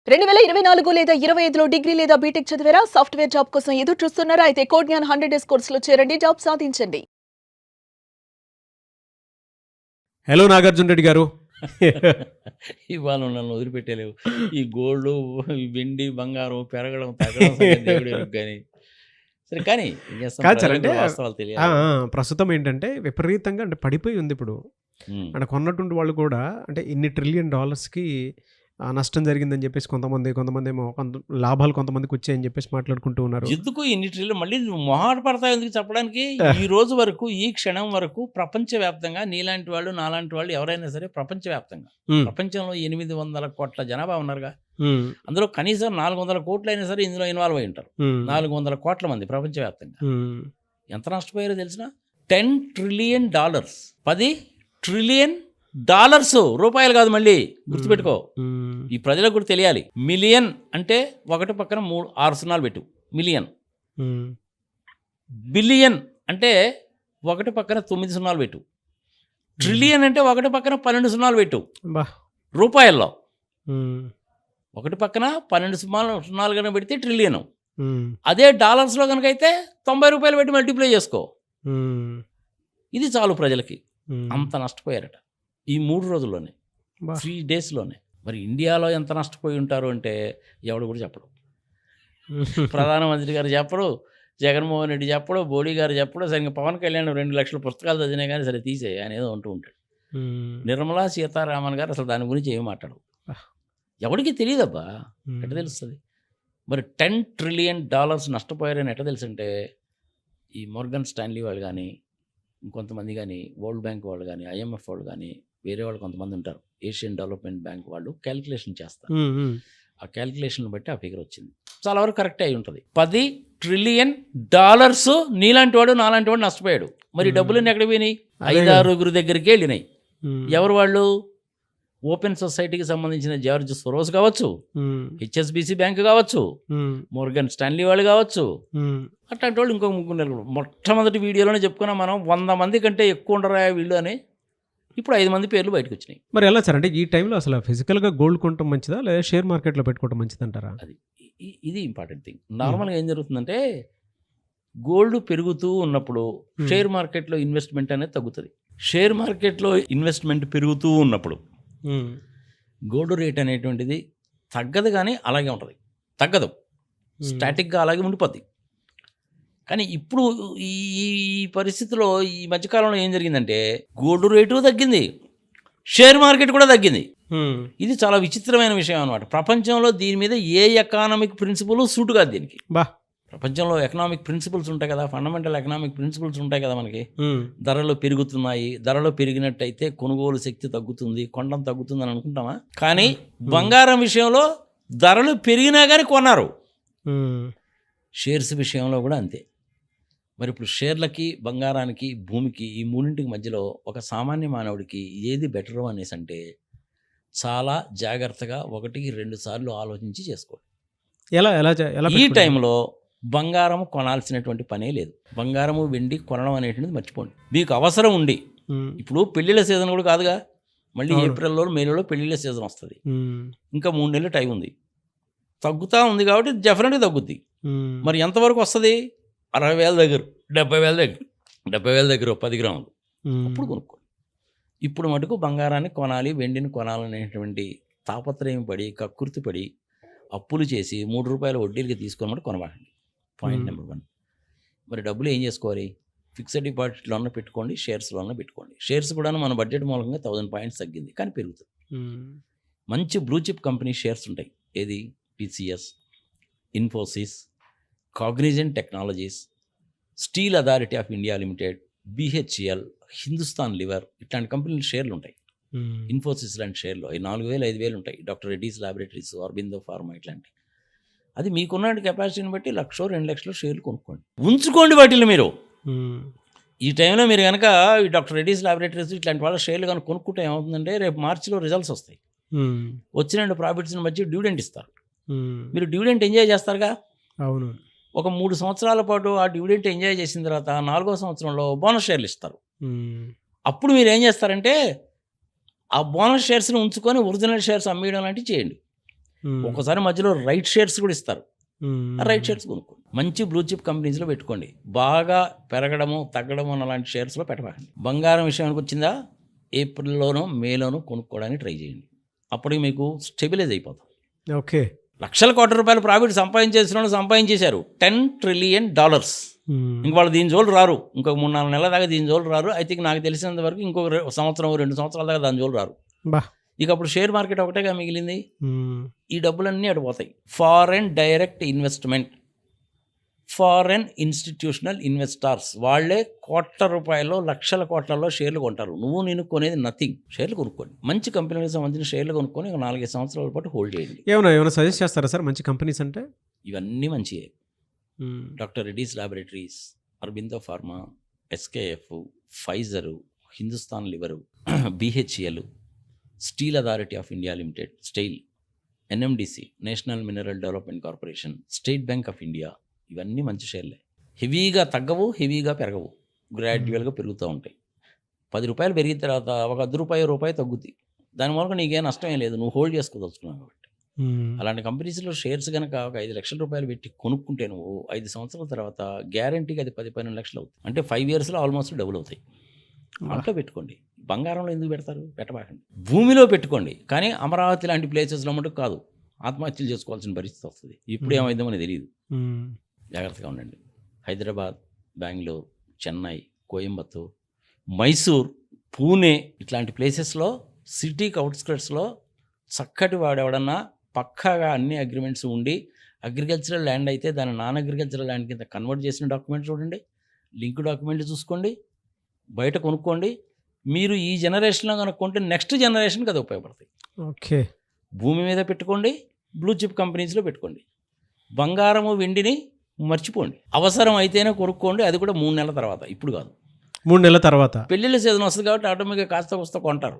2024 లేదా 25లో డిగ్రీ లేదా బీటెక్ చదివారా? సాఫ్ట్‌వేర్ జాబ్ కోసం ఎదురు చూస్తున్నారా? అయితే కోడ్ జ్ఞాన్ 100 డేస్ కోర్సులో చేరండి, జాబ్ సాధించండి. హలో నాగార్జున రెడ్డి గారు. ఇవాళ నన్ను వదిలిపెట్టలేవు. ఈ గోల్డు, ఈ వెండి, బంగారం పెరగడం, తగ్గడం సంగతి దేవుడు ఎరుగు గాని. సరే కానీ ఏం చేస్తాం, కాదు సార్, ప్రజలకు అంటే వాస్తవాలు ఆ, తెలియాలి. ఆ, ప్రస్తుతం ఏంటంటే విపరీతంగా అంటే పడిపోయి ఉంది ఇప్పుడు. ఉమ్. అంటే కొన్నటువంటి వాళ్ళు కూడా అంటే ఇన్ని ట్రిలియన్ డాలర్స్కి నష్టం జరిగిందని చెప్పేసి కొంతమంది ఏమో లాభాలు కొంతమందికి వచ్చాయని చెప్పేసి మాట్లాడుకుంటూ ఉన్నారు. ఎందుకు ఇన్ని ట్రిల్లు మళ్ళీ నువ్వు మొహాట పడతావు ఎందుకు చెప్పడానికి? ఈ రోజు వరకు, ఈ క్షణం వరకు ప్రపంచవ్యాప్తంగా నీలాంటి వాళ్ళు, నాలాంటి వాళ్ళు ఎవరైనా సరే ప్రపంచవ్యాప్తంగా, ఉమ్, ప్రపంచంలో 800 కోట్ల జనాభా ఉన్నారుగా. ఉమ్, అందులో కనీసం 400 కోట్లు అయినా సరే ఇందులో ఇన్వాల్వ్ అయి ఉంటారు. ఉమ్, 400 కోట్ల మంది ప్రపంచవ్యాప్తంగా ఉమ్, ఎంత నష్టపోయారో తెలిసిన? $10 trillion. 10 ట్రిలియన్ డాలర్స్, రూపాయలు కాదు, మళ్ళీ గుర్తుపెట్టుకో. ఉమ్, ఈ ప్రజలకు కూడా తెలియాలి. మిలియన్ అంటే ఒకటి పక్కన 6 సున్నాలు పెట్టు, మిలియన్. ఉమ్, బిలియన్ అంటే ఒకటి పక్కన 9 సున్నాలు పెట్టు. ట్రిలియన్ అంటే ఒకటి పక్కన 12 సున్నాలు పెట్టు బా, రూపాయల్లో. ఉమ్, ఒకటి పక్కన 12 సున్నాలు కనుక పెడితే ట్రిలియన్. ఉమ్, అదే డాలర్స్లో కనుక అయితే 90 రూపాయలు పెట్టి మల్టిప్లై చేసుకో. ఉమ్, ఇది చాలు ప్రజలకి. ఉమ్, అంత నష్టపోయారట ఈ 3 రోజుల్లోనే, బా, 3 డేస్లోనే. మరి ఇండియాలో ఎంత నష్టపోయి ఉంటారు అంటే ఎవడు కూడా చెప్పడు. ప్రధానమంత్రి గారు చెప్పడు, జగన్మోహన్ రెడ్డి చెప్పడు, మోడీ గారు చెప్పడు. సరిగ్గా పవన్ కళ్యాణ్ 2 లక్షల పుస్తకాలు చదివినా కానీ సరే తీసే ఆయన ఏదో అంటూ ఉంటాడు. ఉమ్, నిర్మలా సీతారామన్ గారు అసలు దాని గురించి ఏమి మాట్లాడు. ఆ. ఎవడికి తెలియదబ్బా, ఉమ్, ఎట్ట తెలుస్తుంది? మరి $10 trillion నష్టపోయారని ఎట్ట తెలుసుంటే, ఈ మోర్గన్ స్టాన్లీ వాళ్ళు కానీ, ఇంకొంతమంది కానీ, వరల్డ్ బ్యాంక్ వాళ్ళు కానీ, IMF వాళ్ళు కానీ, వేరే వాళ్ళు కొంతమంది ఉంటారు, ఏషియన్ డెవలప్మెంట్ బ్యాంక్ వాళ్ళు క్యాలిక్యులేషన్ చేస్తారు. ఉమ్, ఉమ్, ఆ క్యాలిక్యులేషన్ బట్టి ఆ ఫిగర్ వచ్చింది. చాలా వరకు కరెక్టే అయి ఉంటుంది. $10 trillion నీలాంటి వాడు, నాలాంటి వాడు నష్టపోయాడు. మరి డబ్బులన్నీ ఎక్కడ పోయినాయి? అదే 5-6 దగ్గరికి వెళ్ళినాయి. ఉమ్, ఎవరు వాళ్ళు? ఓపెన్ సొసైటీకి సంబంధించిన జార్జ్ సోరోస్ కావచ్చు, ఉమ్, HSBC బ్యాంక్ కావచ్చు, ఉమ్, మోర్గన్ స్టాన్లీ వాళ్ళు కావచ్చు. ఉమ్, అట్లాంటి వాళ్ళు ఇంకో 3 మొట్టమొదటి వీడియోలోనే చెప్పుకున్నాం మనం, 100 మంది కంటే ఎక్కువ ఉండరా వీళ్ళు అని. ఇప్పుడు 5 మంది పేర్లు బయటకు వచ్చినాయి. మరి ఎలా సార్, అంటే ఈ టైంలో అసలు ఫిజికల్గా గోల్డ్ కొనడం మంచిదా లేదా షేర్ మార్కెట్లో పెట్టుకోవడం మంచిది అంటారా? అది ఇది ఇంపార్టెంట్ థింగ్. నార్మల్గా ఏం జరుగుతుందంటే, గోల్డ్ పెరుగుతూ ఉన్నప్పుడు షేర్ మార్కెట్లో ఇన్వెస్ట్మెంట్ అనేది తగ్గుతుంది. షేర్ మార్కెట్లో ఇన్వెస్ట్మెంట్ పెరుగుతూ ఉన్నప్పుడు ఉమ్, గోల్డ్ రేట్ అనేటువంటిది తగ్గదు, కానీ అలాగే ఉంటుంది, తగ్గదు, స్టాటిక్గా అలాగే ఉండిపోద్ది. కానీ ఇప్పుడు ఈ ఈ పరిస్థితిలో ఈ మధ్యకాలంలో ఏం జరిగిందంటే, గోల్డ్ రేటు తగ్గింది, షేర్ మార్కెట్ కూడా తగ్గింది. ఉమ్, ఇది చాలా విచిత్రమైన విషయం అనమాట. ప్రపంచంలో దీని మీద ఏ ఎకనామిక్ ప్రిన్సిపల్ సూటు కాదు దీనికి. బా, ప్రపంచంలో ఎకనామిక్ ప్రిన్సిపల్స్ ఉంటాయి కదా, ఫండమెంటల్ ఎకనామిక్ ప్రిన్సిపల్స్ ఉంటాయి కదా మనకి. ఉమ్, ధరలు పెరుగుతున్నాయి, ధరలు పెరిగినట్టయితే కొనుగోలు శక్తి తగ్గుతుంది, కొనడం తగ్గుతుంది అని అనుకుంటామా? కానీ బంగారం విషయంలో ధరలు పెరిగినా కానీ కొన్నారు. ఉమ్, షేర్స్ విషయంలో కూడా అంతే. మరి ఇప్పుడు షేర్లకి, బంగారానికి, భూమికి, ఈ మూడింటికి మధ్యలో ఒక సామాన్య మానవుడికి ఏది బెటరు అనేసి అంటే, చాలా జాగ్రత్తగా 1-2 సార్లు ఆలోచించి చేసుకోండి. ఎలా ఎలా చే- ఎలా ఈ పెట్టుకుంటారు? టైంలో బంగారం కొనాల్సినటువంటి పనే లేదు. బంగారము, వెండి కొనడం అనేటువంటిది మర్చిపోండి. మీకు అవసరం ఉండి, ఉమ్, ఇప్పుడు పెళ్ళిళ్ళ సీజన్ కూడా కాదుగా, మళ్ళీ అవును. ఏప్రిల్లో, మేలో పెళ్ళిళ్ళ సీజన్ వస్తుంది. ఉమ్, ఇంకా 3 నెలలు టైం ఉంది. తగ్గుతూ ఉంది కాబట్టి డెఫినెట్గా తగ్గుద్ది. ఉమ్, మరి ఎంతవరకు వస్తుంది? 60,000 దగ్గర, 70,000 దగ్గర, 70,000 దగ్గర 10 గ్రాములు ఉమ్, అప్పుడు కొనుక్కోండి. ఇప్పుడు మటుకు బంగారాన్ని కొనాలి, వెండిని కొనాలనేటువంటి తాపత్రయం పడి, కక్కుర్తి పడి, అప్పులు చేసి 3 రూపాయల వడ్డీలకి తీసుకొని కొనబాకండి. Point number 1. మరి డబ్బులు ఏం చేసుకోవాలి? ఫిక్స్డ్ డిపాజిట్లోనే పెట్టుకోండి, షేర్స్లోనే పెట్టుకోండి. షేర్స్ కూడా మన బడ్జెట్ మూలంగా 1000 పాయింట్స్ తగ్గింది, కానీ పెరుగుతుంది. ఉమ్, మంచి బ్లూ చిప్ కంపెనీ షేర్స్ ఉంటాయి. ఏది? TCS, Infosys, Cognizant technologies, steel Authority of India limited, BHEL, Hindustan liver, ఇట్లాంటి కంపెనీలు షేర్లు ఉంటాయి. ఉమ్, ఇన్ఫోసిస్ లాంటి షేర్లు 4,000-5,000 ఉంటాయి. Doctor Reddy's laboratories, Aurobindo pharma, ఇట్లాంటి. అది మీకున్న కెపాసిటీని బట్టి 1,00,000-2 లక్షలు షేర్లు కొనుక్కోండి, ఉంచుకోండి వాటిని మీరు. ఉమ్, ఈ టైంలో మీరు కనుక ఈ డాక్టర్ రెడ్డీస్ ల్యాబొరేటరీస్ ఇట్లాంటి వాళ్ళ షేర్లు కనుక కొనుక్కుంటే ఏమవుతుందంటే, రేపు మార్చిలో రిజల్ట్స్ వస్తాయి. ఉమ్, వచ్చిన ప్రాఫిట్స్ని బట్టి డివిడెంట్ ఇస్తారు. ఉమ్, మీరు డివిడెంట్ ఎంజాయ్ చేస్తారుగా. అవును. ఒక 3 సంవత్సరాల పాటు ఆ డివిడెంట్ ఎంజాయ్ చేసిన తర్వాత 4వ సంవత్సరంలో బోనస్ షేర్లు ఇస్తారు. ఉమ్, అప్పుడు మీరు ఏం చేస్తారంటే, ఆ బోనస్ షేర్స్ని ఉంచుకొని ఒరిజినల్ షేర్స్ అమ్మేయడం లాంటివి చేయండి. ఒక్కోసారి మధ్యలో రైట్ షేర్స్ కూడా ఇస్తారు. ఆ రైట్ షేర్స్ కొనుక్కోండి. మంచి బ్లూ చిప్ కంపెనీస్లో పెట్టుకోండి. బాగా పెరగడము తగ్గడము అలాంటి షేర్స్లో పెట్టబాకండి. బంగారం విషయానికి వచ్చిందా, ఏప్రిల్లోనో మేలోనో కొనుక్కోవడానికి ట్రై చేయండి. అప్పటికి మీకు స్టెబిలైజ్ అయిపోతుంది. ఓకే. లక్షల కోట్ల రూపాయలు ప్రాఫిట్ సంపాదించేశారు. $10 trillion. ఇంక వాళ్ళు దీని జోలు రారు. ఇంకొక 3-4 నెలల దాకా దీని జోలు రారు. ఐ థింక్ నాకు తెలిసినంత వరకు ఇంకొక సంవత్సరం 2 సంవత్సరాల దాకా దాని జోలు రారు. ఇక అప్పుడు షేర్ మార్కెట్ ఒకటేగా మిగిలింది. ఈ డబ్బులన్నీ అటు పోతాయి. Foreign direct investment, foreign institutional investors వాళ్ళే కోట్ల రూపాయలు లక్షల కోట్లలో షేర్లు కొంటారు. నేను కొనేది నథింగ్. షేర్లు కొనుక్కోండి. మంచి కంపెనీలకు సంబంధించిన షేర్లు కొనుక్కొని ఒక 4-5 సంవత్సరాల పాటు హోల్డ్ చేయండి. ఏమైనా సజెస్ట్ చేస్తారా సార్ మంచి కంపెనీస్ అంటే? ఇవన్నీ మంచియే. Doctor Reddy's laboratories, Aurobindo Pharma, SKF, Pfizer, Hindustan Lever, BHEL, Steel Authority of India Limited, స్టైల్, NMDC, National Mineral Development Corporation, State Bank of India, ఇవన్నీ మంచి షేర్లే. హెవీగా తగ్గవు, హెవీగా పెరగవు, గ్రాడ్యువల్గా పెరుగుతూ ఉంటాయి. ₹10 పెరిగిన తర్వాత ఒక ₹10 తగ్గుద్ది. దాని మూలంగా నీకేం నష్టం లేదు, నువ్వు హోల్డ్ చేసుకోదలుచుకున్నావు కాబట్టి. అలాంటి కంపెనీస్లో షేర్స్ కనుక ఒక ₹5 లక్షల పెట్టి కొనుక్కుంటే నువ్వు 5 సంవత్సరాల తర్వాత గ్యారంటీగా అది 10-12 లక్షలు అవుతుంది. అంటే 5 yearsలో ఆల్మోస్ట్ డబుల్ అవుతాయి. దాంట్లో పెట్టుకోండి. బంగారంలో ఎందుకు పెడతారు? పెట్టబాకండి. భూమిలో పెట్టుకోండి. కానీ అమరావతి లాంటి ప్లేసెస్లో మటుకు కాదు. ఆత్మహత్యలు చేసుకోవాల్సిన పరిస్థితి వస్తుంది. ఇప్పుడు ఏమైందో మనకి తెలియదు. జాగ్రత్తగా ఉండండి. హైదరాబాద్, బెంగళూరు, చెన్నై, కోయంబత్తూర్, మైసూర్, పూణే ఇట్లాంటి ప్లేసెస్లో సిటీకి అవుట్స్కర్ట్స్లో చక్కటి వాడెవడన్నా పక్కాగా అన్ని అగ్రిమెంట్స్ ఉండి అగ్రికల్చరల్ ల్యాండ్ అయితే దాన్ని నాన్ అగ్రికల్చరల్ ల్యాండ్ కింద కన్వర్ట్ చేసిన డాక్యుమెంట్ చూడండి, లింక్ డాక్యుమెంట్ చూసుకోండి, బయట కొనుక్కోండి. మీరు ఈ జనరేషన్లో కనుక్కుంటే నెక్స్ట్ జనరేషన్కి అది ఉపయోగపడతాయి. ఓకే. భూమి మీద పెట్టుకోండి, బ్లూ చిప్ కంపెనీస్లో పెట్టుకోండి. బంగారము వెండిని మర్చిపోండి. అవసరం అయితేనే కొనుక్కోండి, అది కూడా 3 నెలల తర్వాత, ఇప్పుడు కాదు. 3 నెలల తర్వాత పెళ్ళిళ్ళ సీజన్ వస్తుంది కాబట్టి ఆటోమేటిక్గా కాస్త కొంటారు.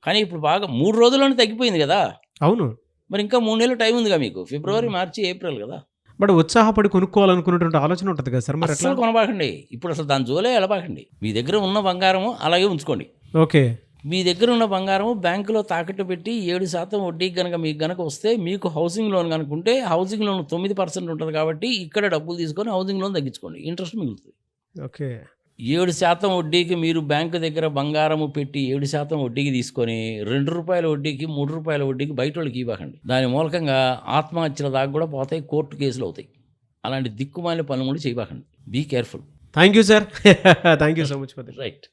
కానీ ఇప్పుడు బాగా 3 రోజుల్లోనే తగ్గిపోయింది కదా. అవును. మరి ఇంకా 3 నెలలు టైం ఉందిగా మీకు. ఫిబ్రవరి, మార్చి, ఏప్రిల్ కదా. బట్ ఉత్సాహపడి కొనుక్కోవాలనుకున్నటువంటి ఆలోచన ఉంటుంది కదా సార్. మరి అసలు కొనబాకండి. ఇప్పుడు అసలు దాని జోలే వెళ్ళబాకండి. మీ దగ్గర ఉన్న బంగారము అలాగే ఉంచుకోండి. ఓకే. మీ దగ్గర ఉన్న బంగారము బ్యాంకులో తాకట్టు పెట్టి 7% వడ్డీకి కనుక మీకు కనుక వస్తే, మీకు హౌసింగ్ లోన్ కనుకుంటే హౌసింగ్ లోన్ 9% ఉంటుంది కాబట్టి ఇక్కడ డబ్బులు తీసుకొని హౌసింగ్ లోన్ తగ్గించుకోండి, ఇంట్రెస్ట్ మిగులుతుంది. ఓకే. 7% వడ్డీకి మీరు బ్యాంకు దగ్గర బంగారము పెట్టి 7% వడ్డీకి తీసుకొని ₹2 వడ్డీకి, ₹3 వడ్డీకి బయట వాళ్ళకి ఇవ్వకండి. దాని మూలకంగా ఆత్మహత్యల దాకా కూడా పోతాయి, కోర్టు కేసులు అవుతాయి. అలాంటి దిక్కుమాలిన పనులు కూడా చేయబాకండి. Be careful. Thank you sir. Thank you so much for this. Right.